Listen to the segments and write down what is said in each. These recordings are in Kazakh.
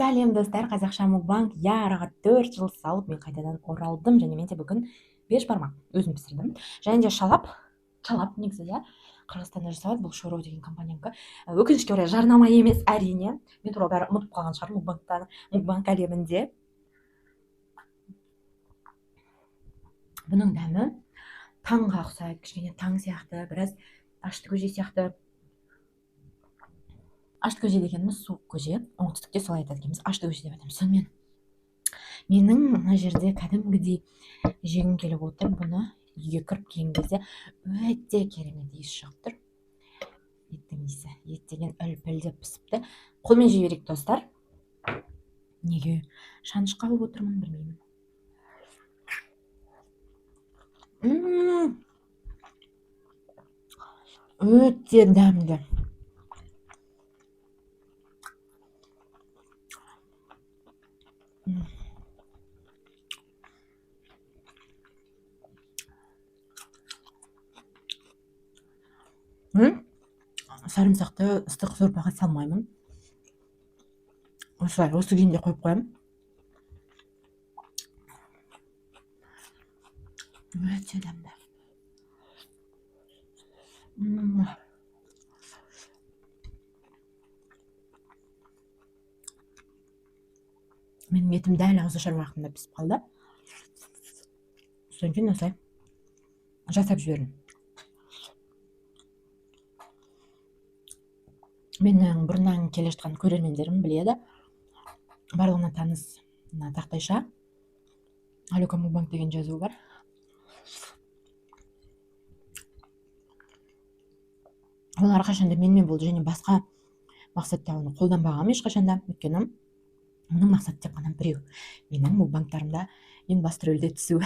Сәлем достар, қазақша мукбанк. Араға 4 жыл салып мен қайтадан оралдым, және менде бүгін 5 бармақ өзім пісірдім. Және де шалап негізі иә, Қырғызстанда жасалады, бұл Шоро деген компаниянікі. Өкінішке орай жарнама емес, әрине. Мен туралы бәрі ұмытып қалған шығар мукбанк әлемінде. Бұның дәмі таңға ұқсайды, кішкене таң сияқты, біраз ашты көже сияқты. Ашты көже дегеніміз суық көже, оңтүстікте солай айтады екенбіз, ашты көже деп айтамыз. Сонымен менің мына жерде кәдімгідей жегім келіп отыр. Бұны үйге кіріп келген кезде өте керемет иіс шығып тұр. Еттің иісі, ет деген үлпілдеп пісіпті. Қолмен жей берейік достар. Неге шаныш қалып отырмын білмеймін. Өте дәмді. Сарымсақты ыстық сорпаға салмаймын. Осылай, осы күйінде қойып қоямын. Өте дәмді. Менің етім дәл ауызашар уақытында пісіп қалды. Содан кейін осылай жасап жібердім. Менің бұрыннан келе жатқан көрермендерім біледі. Барлығына таныс тақтайша. Алюка мукбанк деген жазуы бар. Олар қашанда менімен болды, және басқа мақсатта оны қолданбағам ешқашанда. Өйткені оның мақсаты тек қана біреу. Менің мукбанктарымда ең басты рөлде түсу.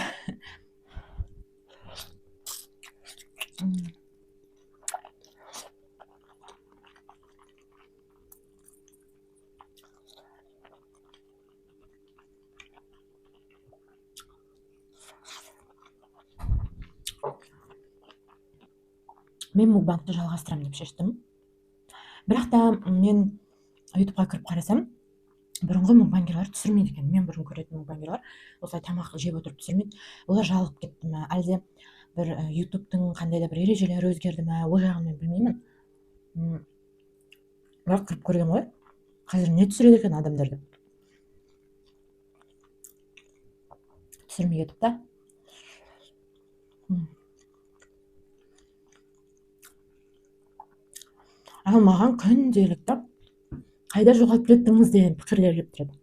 Мен мукбанкты жалғастырамын деп шештім. Бірақ та мен ютубқа кіріп қарасам, бұрынғы мукбангерлер түсірмейді екен. Мен бұрын көретін мукбангерлер осылай тамақ жеп отырып түсірмейді. Олар жалығып кетті ме, әлде бір ютубтың қандай да бір ережелері өзгерді ме, ол жағын мен білмеймін. Бірақ кіріп көрген ғой, қазір не түсіреді екен адамдарды. Түсірмей кетіп та. Ал маған күнделікті қайда жоғалып кеттіңіз деген пікірлер келіп тұрады.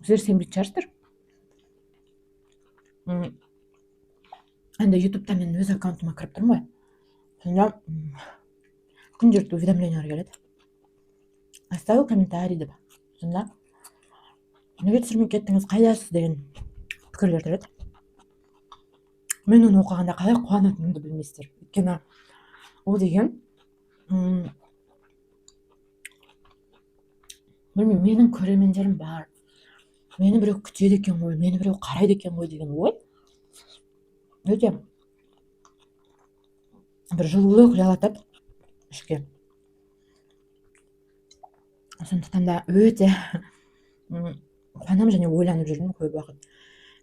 Сіздер сенбейтін шығарсыздар. Енді ютубта мен өз аккаунтыма кіріп тұрмын ғой. Сонда күнделікті уведомлениялар келеді. Оставил комментарий деп. Сонда неге түсірмей кеттіңіз, қайдасыз деген пікірлер келеді. Мен оны оқығанда қалай қуанатынымды білмейсіздер. Өйткені ол деген білмеймін, менің көрермендерім бар. Мені біреу күтеді екен ғой, мені біреу қарайды екен ғой деген ой. Өте бір жылулық ұялатады ішке. Сондықтан да өте қуанамын және ойланып жүрдім көп уақыт.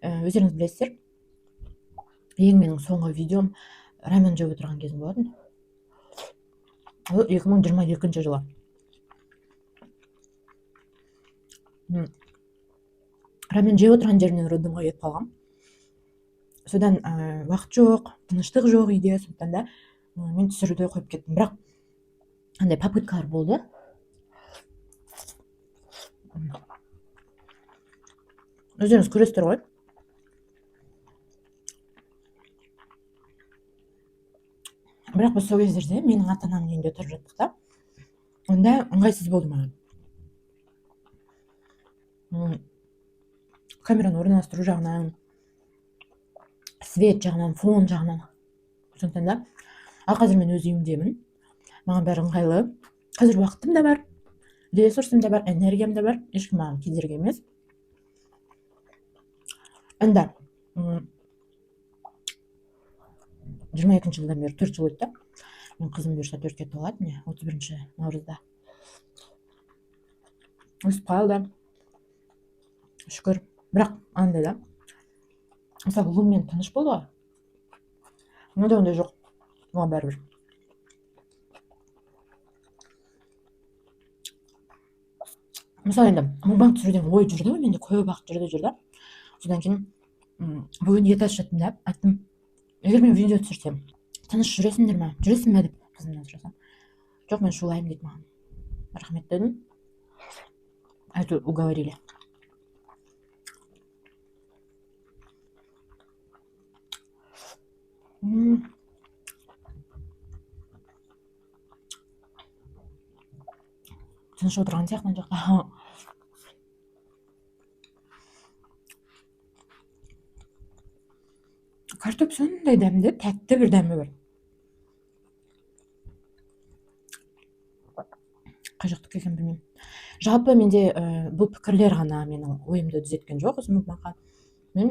Өздеріңіз білесіздер, ең менің соңғы видеом рамен жеп отырған кезім болатын. Ол 2022 жылы. Рамен жеп отырған жерінен роддомға кетіп қалғам. Содан уақыт жоқ, тыныштық жоқ үйде, сондықтан да мен түсіруді қойып кеттім. Бірақ андай попыткалар болды. Өздеріңіз көресіздер ғой. Бірақ біз сол кездерде менің ата-анамның үйінде тұрып жаттық та. Онда ыңғайсыз болды маған. Камераны орналастыру жағынан, свет жағынан, фон жағынан. Сондықтан да, ал қазір мен өз үйімдемін. Маған бәрі ыңғайлы. Қазір уақытым да бар, ресурсым да бар, энергиям да бар. Ешкім маған кедергі емес. Енді 22 жылдан бері 4 жыл өтті. Мен қызым бұйырса 4-ке толады, міне 31 наурызда. Өсіп қалды. шүкір. Бірақ андай да, мысалы ұлыммен тыныш болды ғой, мынада ондай жоқ. Оған бәрібір. Мысалы енді мукбанг түсіруден ой жүрді ғой, менде көп уақыт жүрді. Содан кейін бүгін ет ашып жаттым да айттым, егер мен видео түсірсем тыныш жүресіңдер ме, жүресің бе деп қызымнан сұрасам, жоқ мен шулаймын дейді маған. Рахмет дедім, әйтеуір уговорили. Тыныш отырған сияқты мына жақта. Картоп сондай дәмді, тәтті бір дәмі бар. Қай жақтікі екенін білмеймін. Жалпы менде бұл пікірлер ғана менің ойымды түзеткен жоқ осы мукбангқа. Мен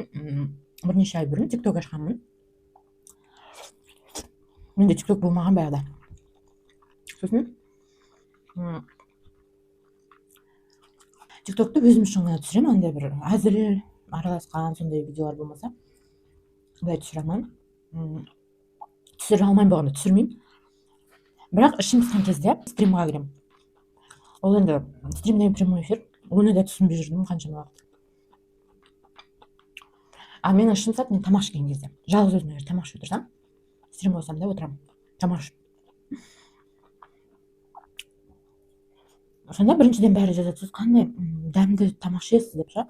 бірнеше ай бұрын тикток ашқанмын. Менде тикток болмаған баяғыда. Сосын тиктокты өзім үшін ғана түсіремін, андай бір әзіл араласқан сондай видеолар болмаса былай түсіре алмаймын. Түсіре алмаймын болғанда түсірмеймін. Бірақ ішім пысқан кезде стримға кіремін. Ол енді стримдегі прямой эфир, оны да түсінбей жүрдім қаншама уақыт. А менің ішім пысады, мен тамақ ішкен кезде, жалғыз өзім егер тамақ ішіп отырсам, стрим қойсам да отырамын тамақ ішіп. Сонда біріншіден бәрі жазады, сіз қандай дәмді тамақ ішесіз деп ше.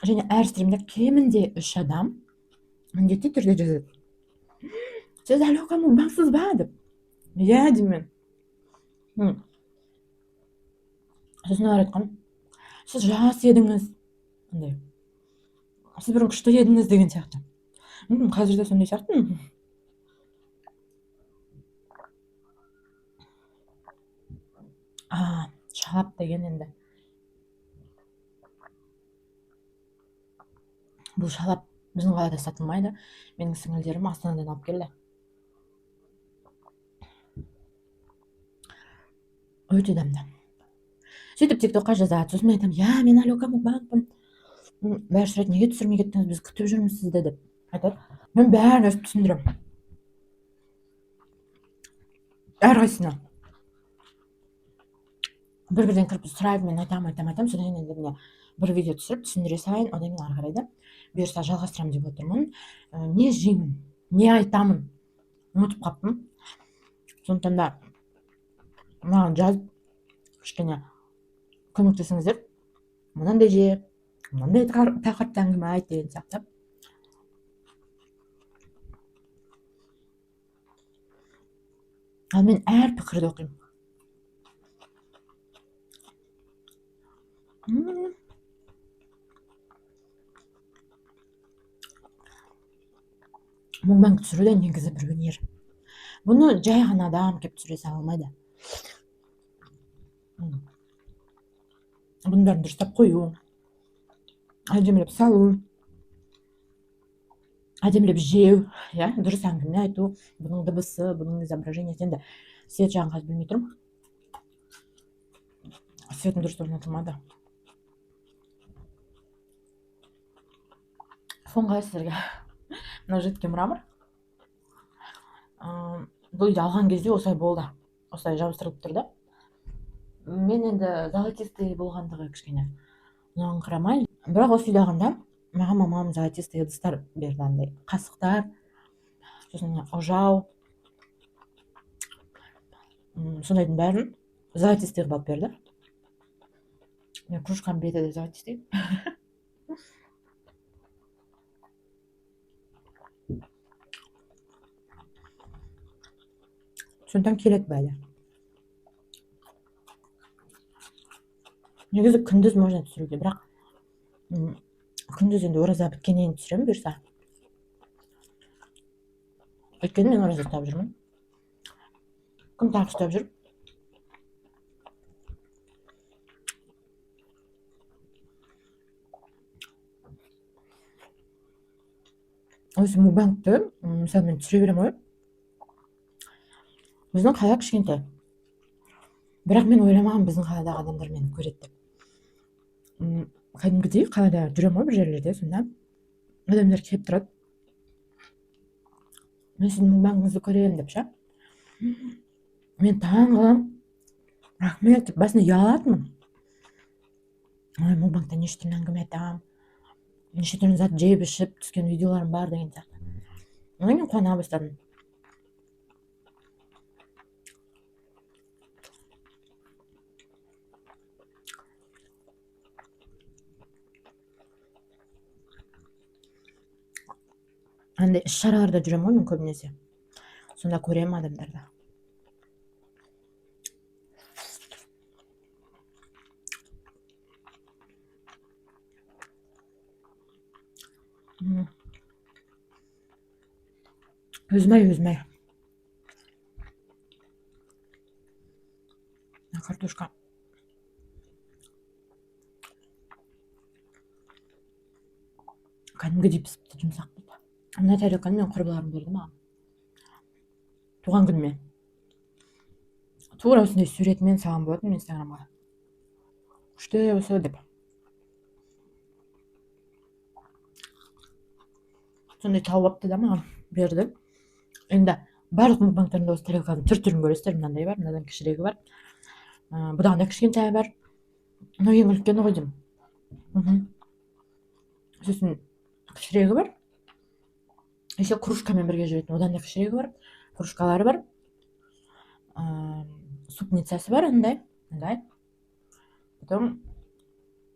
Және әр стримде кемінде 3 адам міндетті түрде жазады, сіз Алёка мукбангсыз ба деп. Иә деймін. Сосын олар айтқан, сіз жас едіңіз, сіз бұрын күшті едіңіз деген сияқты. Қазір де сондай сияқтымын. Шалап деген енді. Бұл шалап біздің қалада сатылмайды. Менің сіңілдерім Астанадан алып келді. Өте дәмді. Сөйтіп тиктокқа жазады. Сосын мен айтамын, я мен Алёка мукбангпын. Бәрі сұрайды, неге түсірмей кеттіңіз, біз күтіп жүрміз сізді деп айтады. Мен бәрін өзім түсіндіремін. Әрқайсысына. Бір-бірден кіріп сұрайды, мен айтамын. Содан кейін енді міне бір видео түсіріп түсіндіре салайын, одан кейін ары қарай да бұйырса жалғастырамын деп отырмын. Не жеймін, не айтамын, ұмытып қаптым. Сондықтан да маған жазып кішкене көмектесіңіздер. Мынандай же, мынандай тақырыпта әңгіме айт деген сияқты. Ал мен әр пікірді оқимын. Мукбанг түсіру де негізі бір өнер. Бұны жай ғана адам келіп түсіре сала алмайды. Бұның бәрін дұрыстап қою, әдемілеп салу, әдемілеп жеу, дұрыс әңгіме айту, бұның дыбысы, бұның изображениесі. Енді свет жағын қазір білмей тұрмын. Светім дұрыс орнатылмады. Фон қалай сіздерге? Мына жидкий мрамор. Бұл үйді алған кезде осылай болды. Осылай жабыстырылып тұрды. Мен енді золотистый болғандығы кішкене ұнаңқырамай. Бірақ осы үйді алғанда маған мамам золотистый ыдыстар берді, андай қасықтар, сосын ожау, сондайдың бәрін золотистый қылып алып берді. Мен кружканың беті де золотистый. Сондықтан келеді бәлі. Негізі күндіз можно түсіруге, бірақ күндіз енді ораза біткеннен түсіремін бұйырса. Өйткені мен ораза ұстап жүрмін. Күн тағы ұстап жүріп. Осы мукбангты мысалы мен түсіре беремін ғой. Біздің қала кішкентай. бірақ мен ойламағанмын біздің қаладағы адамдар мені көреді деп. Кәдімгідей қалада жүремін ғой бір жерлерде, сонда адамдар келіп тұрады, мен сіздің мукбангыңызды көремін деп ше. Мен таң қаламын, рахмет деп басында ұялатынмын. Ой, мукбангта неше түрлі әңгіме айтамын, неше түрлі зат жеп ішіп түскен видеоларым бар деген сияқты. Одан кейін қуана бастадым. Андай іс-шараларда жүремін ғой мен көбінесе. Сонда көремін адамдарды. Өзім-ай. Картошка. Кәдімгідей пісіпті, жұмсақ болды. Мына тарелканы мен құрбыларым берді маған. Туған күніме. Тура осындай суретімен салған болатын инстаграмға. Күшті осы деп. Сондай тауып алыпты да маған берді. Енді барлық мукбангтарымда осы тарелканың түр-түрін көресіздер. Мынандай бар, мынадан кішірегі бар. Бұдан да кішкентайы бар. Мынау ең үлкені ғой деймін. Сосын кішірегі бар. Еще кружкамен бірге жүретін, одан да кішірегі бар. Кружкалары бар. Супницасы бар, андай. Потом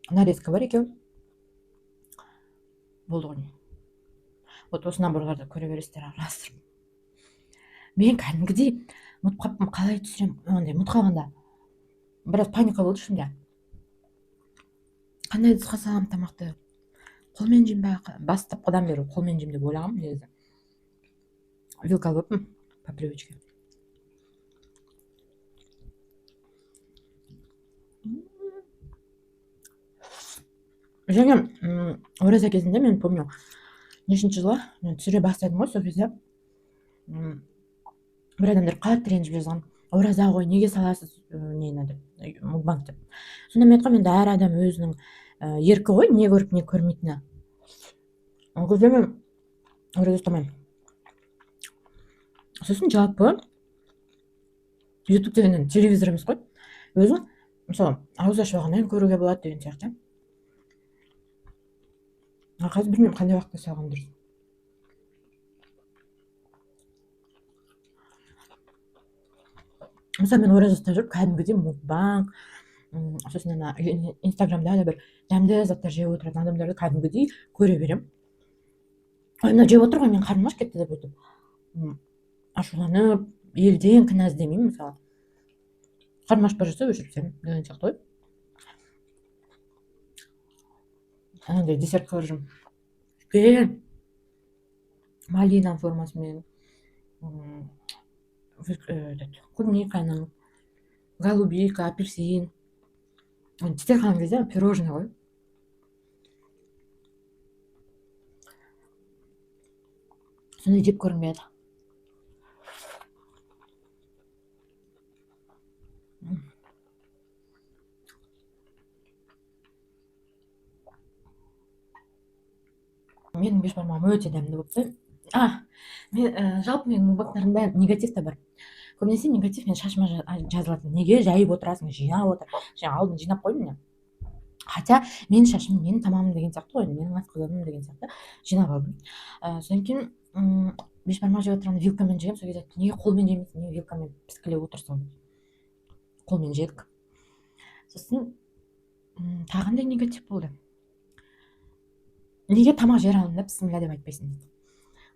нарезка бар екеу. Болды ғой. Вот осы наборларды көре бересіздер, араластырып. Мен кәдімгідей ұмытып қалыппын, қалай түсірем, ондай ұмытып қалғанда. Біраз паника болды ішімде. Қандай ыдысқа салам тамақты? Қолмен жеймін бе? Бастапқыдан бері қолмен жеймін деп ойлағанмын негізі. Вилка алыппын по привычке. Және ораза кезінде мен помню, нешінші жылы мен түсіре бастадым ғой, сол кезде бір адамдар қатты ренжіп жазған. Ораза ғой, неге саласыз нені деп, мукбанг деп. Сонда мен айтқанмын, енді әр адам өзінің еркі ғой, не көріп, не көрмейтіні. Ол кезде мен ораза ұстамаймын. Сосын жалпы YouTube дегеннен телевизор емес қой. Өзің мысалы ауыз ашып алғаннан көруге болады деген сияқты. Қазір білмеймін қандай уақытта салған дұрыс. Мысалы мен ораза ұстап жүріп кәдімгідей мукбанг, сосын ана инстаграмда да бір дәмді заттар жеп отыратын адамдарды кәдімгідей көре берем. Ой, мына жеп отыр ғой, мен қарным аш кетті деп өйтіп ашуланып, елден кінә іздемеймін мысалы. Қарным аш бара жатса өшіріп тастаймын деген сияқты ғой. Анандай десерткалар жүрмін. Үлкен малина формасымен, клубниканың, голубика, апельсин. Десерт қалған кезде пирожный ғой. Сондай жеп көргім келеді. Менің бешбармағым өте дәмді болыпты. Жалпы менің мукбангтарымда негатив та бар. Көбінесе негатив мен шашыма жазылатын. Неге жайып отырасың, жинап отыр. Алдын жинап қойдым мен. Хотя менің шашым, менің тамамым деген сияқты ғой, менің асқазаным деген сияқты жинап алдым. Содан кейін бешбармақ жеп отырғанда вилкамен жегем, сол кезде неге қолмен жемейсің, неге вилкамен піскілеп отырсың? Қолмен жедік. Сосын тағы қандай негатив болды? Неге тамақ жер алдында бісміллә деп айтпайсың дейді.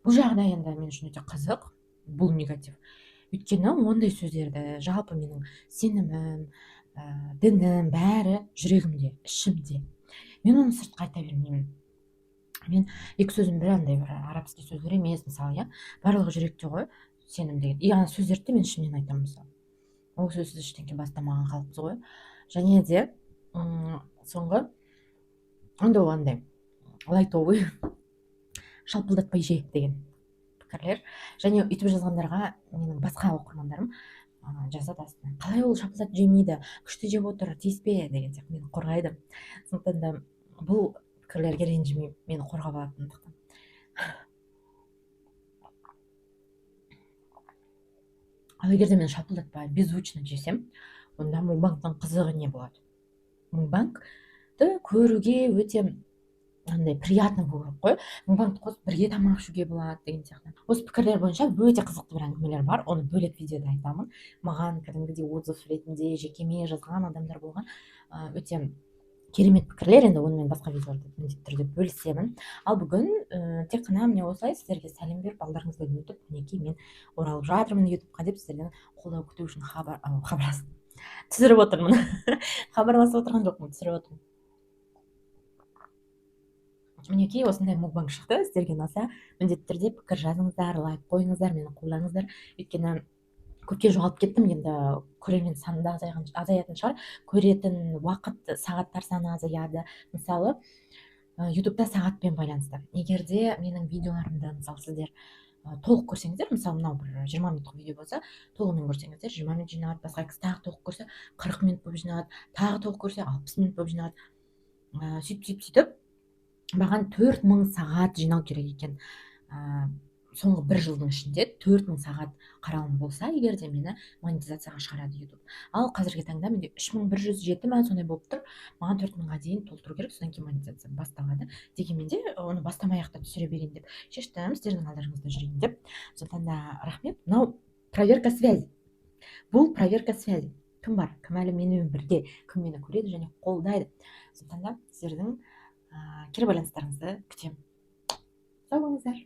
Бұл жағдай енді мен үшін өте қызық, бұл негатив. Өйткені ондай сөздерді жалпы менің сенімім, дінім бәрі жүрегімде, ішімде. Мен оны сыртқа айта бермеймін. Мен екі сөзім бір андай бір арабский сөздер емес, мысалы, барлығы жүректе ғой, сенім деген. Ана сөздерді мен ішімнен айтамын мысалы. Ол сөзсіз ештеңке бастамаған халықпыз ғой. Және де соңғы онда ол андай лайтовый шалпылдатпай же деген пікірлер. Және өйтіп жазғандарға менің басқа оқырмандарым жазады астына, қалай ол шапалақ жемейді, күшті жеп отыр, тиіспе деген сияқты мені қорғайды. Сондықтан да бұл пікірлерге ренжімеймін, мені қорғап алатындықтан. Ал егер де мен шапылдатпай беззвучно жесем, онда мукбангтың қызығы не болады? Мукбангты көруге өте андай приятно болу керек қой. Мукбангты қосып бірге тамақ ішуге болады деген сияқты. Осы пікірлер бойынша өте қызықты бір әңгімелер бар, оны бөлек видеода айтамын. Маған кәдімгідей отзыв ретінде жекеме жазған адамдар болған өте керемет пікірлер. Енді оны мен басқа видеоларда міндетті түрде бөлісемін. Ал бүгін тек қана міне осылай сіздерге сәлем беріп, алдарыңыздан өтіп, мінекей мен оралып жатырмын ютубқа деп сіздерден қолдау күту үшін түсіріп отырмын. Хабарласып отырған жоқпын, түсіріп отырмын. Мінекей осындай мукбанг шықты. Сіздерге ұнаса міндетті түрде пікір жазыңыздар, лайк қойыңыздар, мені қолдаңыздар. Өйткені көпке жоғалып кеттім, енді көрермен саны да азаятын шығар, көретін уақыт, сағаттар саны азаяды. Мысалы ютубта сағатпен байланысты. Егер де менің видеоларымды мысалы сіздер толық көрсеңіздер, мысалы мынау бір 20 минуттық видео болса, толығымен көрсеңіздер 20 минут жинады, басқа кісі тағы толық көрсе 40 минут болып жинады, тағы толық көрсе 60 минут болып жинады. Сөйтіп маған 4000 сағат жинау керек екен. Соңғы бір жылдың ішінде 4000 сағат қаралым болса, егер де мені монетизацияға шығарады YouTube. Ал қазіргі таңда менде 3107 ма сондай болып тұр. Маған 4000-ға дейін толтыру керек, содан кейін монетизация басталады. Дегенмен де оны бастамай-ақ та түсіре берейін деп шештім, сіздердің алдарыңызда жүрейін деп. Сондықтан да рахмет. Мынау проверка связи. Бұл проверка связи. Кім бар? Кім әлі менімен бірге? Кім мені көреді және қолдайды? Сондықтан да сіздердің кері байланыстарыңызды күтемін. Сау болыңыздар.